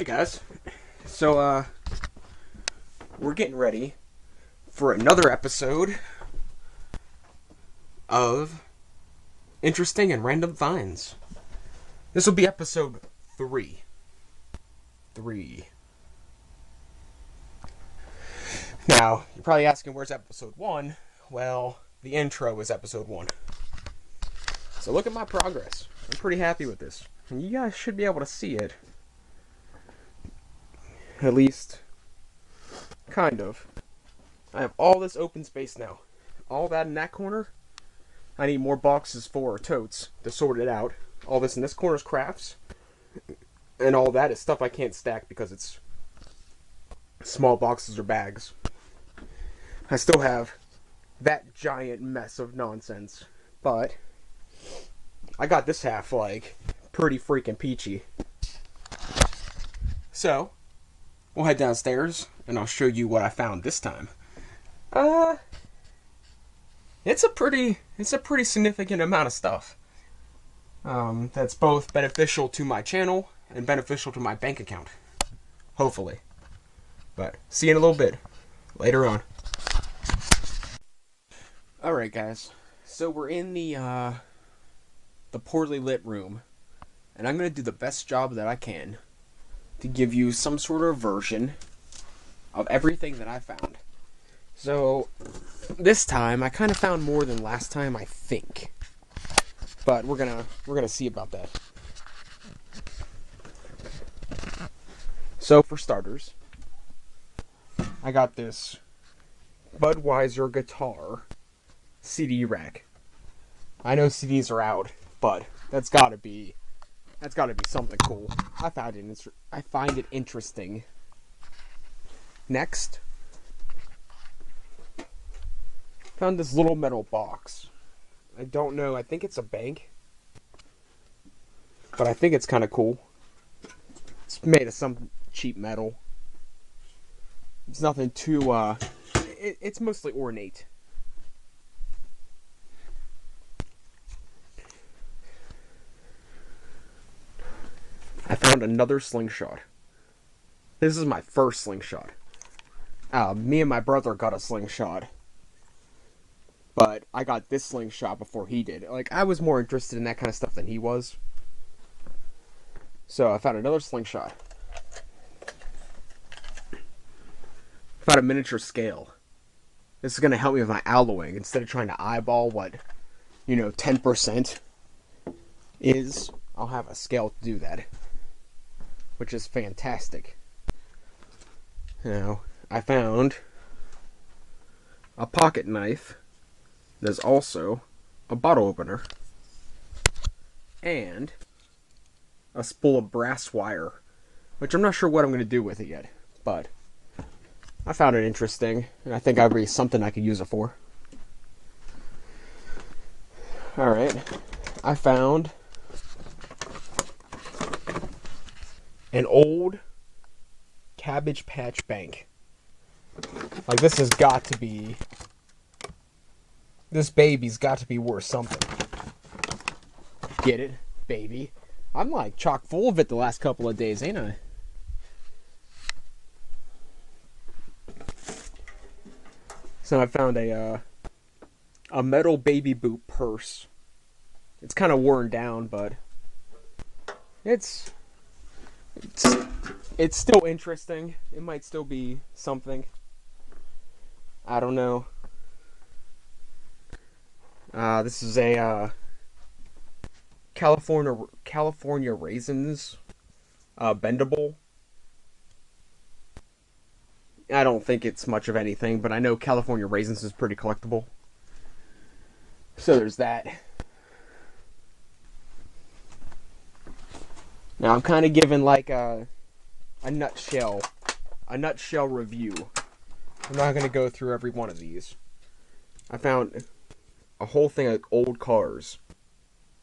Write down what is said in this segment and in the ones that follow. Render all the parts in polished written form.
Guys, so we're getting ready for another episode of Interesting and Random Finds. This will be episode 3. Now, you're probably asking where's episode 1? Well, the intro is episode 1. So look at my progress. I'm pretty happy with this. And you guys should be able to see it. At least, kind of. I have all this open space now. All that in that corner. I need more boxes for totes to sort it out. All this in this corner is crafts. And all that is stuff I can't stack because it's small boxes or bags. I still have that giant mess of nonsense. But I got this half, like, pretty freaking peachy. So, we'll head downstairs, and I'll show you what I found this time. It's a pretty significant amount of stuff. That's both beneficial to my channel and beneficial to my bank account. Hopefully. But, see you in a little bit. Later on. Alright, guys. So, we're in the poorly lit room. And I'm going to do the best job that I can to give you some sort of version of everything that I found. So, this time, I kind of found more than last time, I think. But we're gonna see about that. So, for starters, I got this Budweiser guitar CD rack. I know CDs are out, but that's gotta be something cool. I find it interesting. Next, found this little metal box. I don't know, I think it's a bank. But I think it's kind of cool. It's made of some cheap metal. It's nothing too, it's mostly ornate. I found another slingshot. This is my first slingshot. Me and my brother got a slingshot. But I got this slingshot before he did. Like, I was more interested in that kind of stuff than he was. So, I found another slingshot. I found a miniature scale. This is going to help me with my alloying. Instead of trying to eyeball what, 10% is, I'll have a scale to do that. Which is fantastic. Now, I found a pocket knife. There's also a bottle opener. And a spool of brass wire. Which I'm not sure what I'm going to do with it yet. But I found it interesting. And I think that'd be something I could use it for. Alright. I found an old Cabbage Patch bank. Like, this has got to be... This baby's got to be worth something. Get it, baby? I'm like chock full of it the last couple of days, ain't I? So I found a metal baby boot purse. It's kind of worn down, but it's still interesting. It might still be something. I don't know. This is a California Raisins bendable. I don't think it's much of anything, but I know California Raisins is pretty collectible. So there's that. Now I'm kind of giving like a nutshell review. I'm not going to go through every one of these. I found a whole thing of old cars.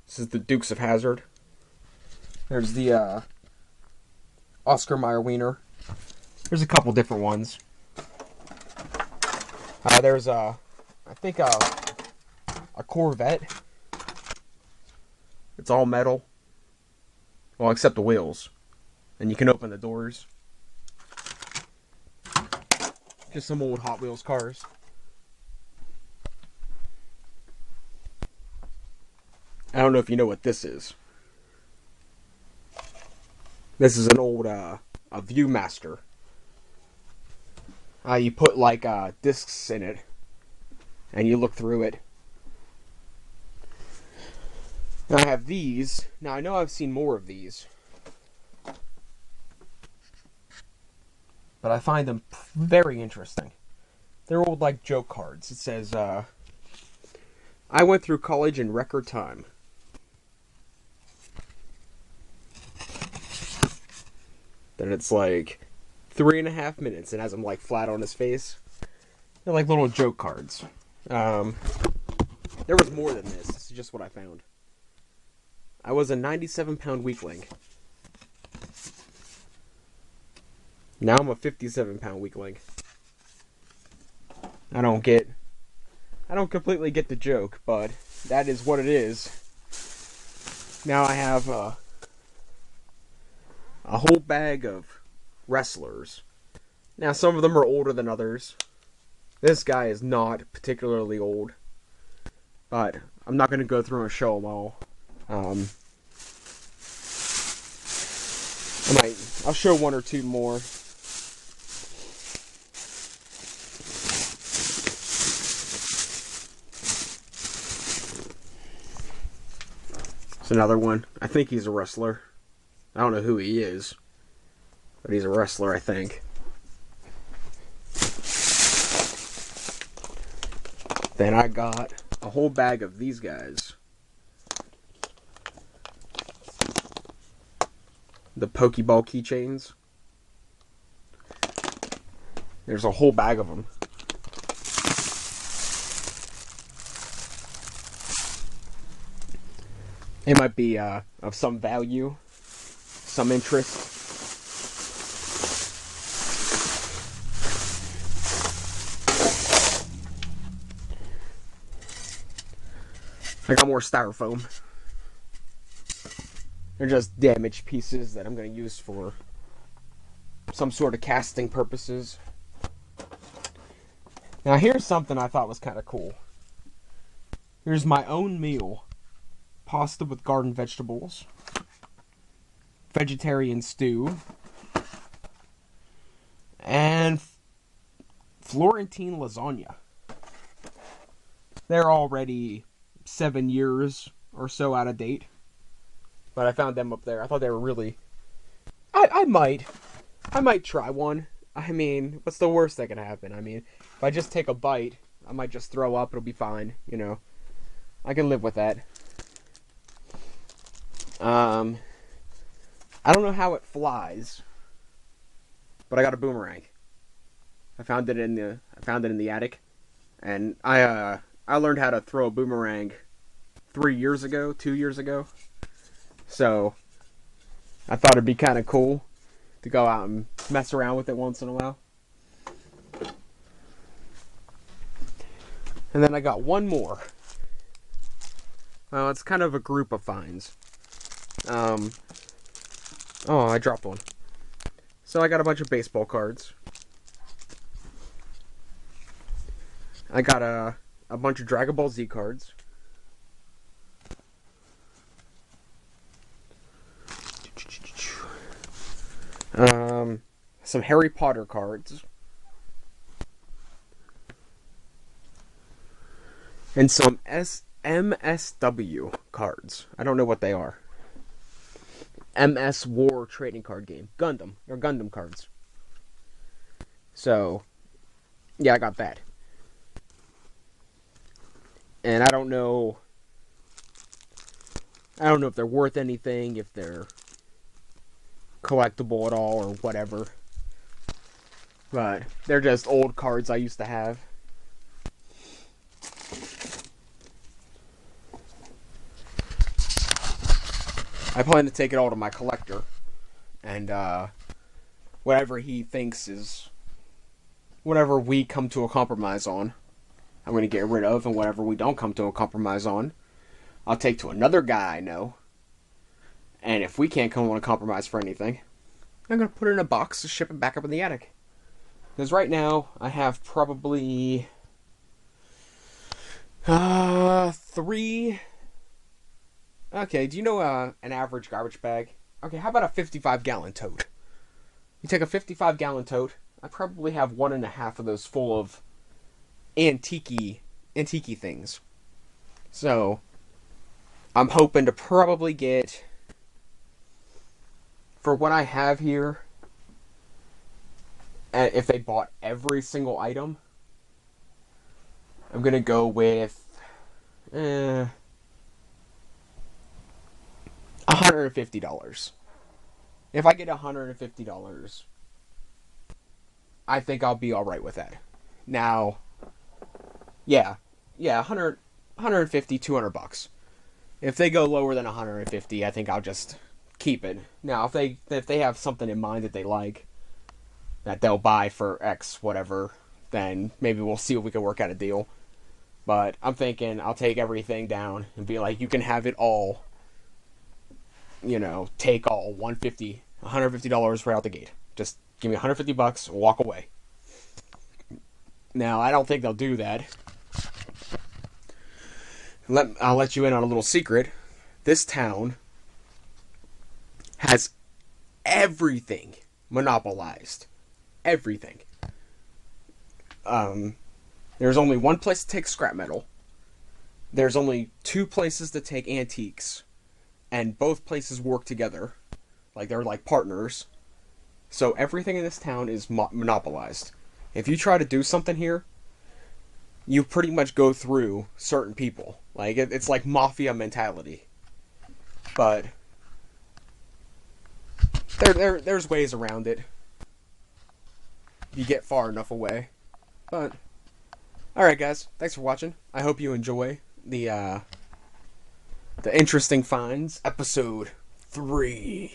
This is the Dukes of Hazzard. There's the Oscar Mayer Wiener. There's a couple different ones. There's I think a Corvette. It's all metal. Well, except the wheels. And you can open the doors. Just some old Hot Wheels cars. I don't know if you know what this is. This is an old a Viewmaster. You put like discs in it, and you look through it. Now I have these. Now I know I've seen more of these, but I find them very interesting. They're old like joke cards. It says, "I went through college in record time." Then it's like 3.5 minutes, and has him like flat on his face. They're like little joke cards. There was more than this. This is just what I found. I was a 97-pound weakling. Now I'm a 57-pound weakling. I don't completely get the joke, but that is what it is. Now I have a whole bag of wrestlers. Now some of them are older than others. This guy is not particularly old, but I'm not going to go through and show them all. I'll show one or two more. It's another one. I think he's a wrestler. I don't know who he is, but he's a wrestler, I think. Then I got a whole bag of these guys. The Pokeball keychains. There's a whole bag of them. They might be of some value, some interest. I got more styrofoam. They're just damaged pieces that I'm going to use for some sort of casting purposes. Now here's something I thought was kind of cool. Here's my own meal. Pasta with garden vegetables. Vegetarian stew. And Florentine lasagna. They're already 7 years or so out of date. But I found them up there. I thought they were really... I might try one. I mean, what's the worst that can happen? I mean, if I just take a bite, I might just throw up. It'll be fine, you know. I can live with that. I don't know how it flies, but I got a boomerang. I found it in the attic, and I learned how to throw a boomerang 2 years ago. So I thought it'd be kind of cool to go out and mess around with it once in a while. And then I got one more. Well, it's kind of a group of finds. Oh, I dropped one. So I got a bunch of baseball cards. I got a bunch of Dragon Ball Z cards. Some Harry Potter cards. And some MSW cards. I don't know what they are. MS War trading card game. Gundam. They're Gundam cards. So, yeah, I got that. And I don't know if they're worth anything, if they're collectible at all, or whatever. But they're just old cards I used to have. I plan to take it all to my collector, and whatever he thinks is, whatever we come to a compromise on, I'm going to get rid of, and whatever we don't come to a compromise on, I'll take to another guy I know. And if we can't come on a compromise for anything, I'm going to put it in a box to ship it back up in the attic. Because right now, I have probably 3... Okay, do you know an average garbage bag? Okay, how about a 55-gallon tote? You take a 55-gallon tote, I probably have 1.5 of those full of antique things. So, I'm hoping to probably get, for what I have here, if they bought every single item, I'm going to go with $150. If I get $150, I think I'll be alright with that. Now, yeah, 150, $200. If they go lower than 150, I think I'll just keep it. Now, if they have something in mind that they like, that they'll buy for X whatever, then maybe we'll see if we can work out a deal. But I'm thinking I'll take everything down and be like, you can have it all. You know, take all $150 right out the gate. Just give me $150, walk away. Now, I don't think they'll do that. I'll let you in on a little secret. This town has everything monopolized. Everything. There's only one place to take scrap metal. There's only 2 places to take antiques. And both places work together. Like, they're like partners. So everything in this town is monopolized. If you try to do something here, you pretty much go through certain people. Like, it's like mafia mentality. But there's ways around it. If you get far enough away. But, alright guys, thanks for watching. I hope you enjoy the Interesting Finds, episode 3.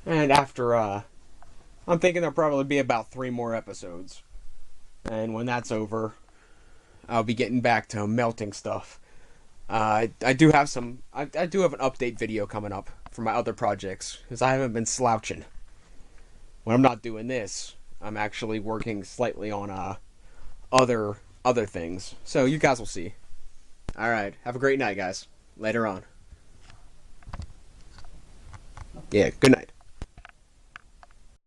And after, I'm thinking there'll probably be about 3 more episodes. And when that's over, I'll be getting back to melting stuff. I do have an update video coming up for my other projects, because I haven't been slouching. When I'm not doing this, I'm actually working slightly on, other things. So you guys will see. Alright, have a great night, guys. Later on. Yeah, good night.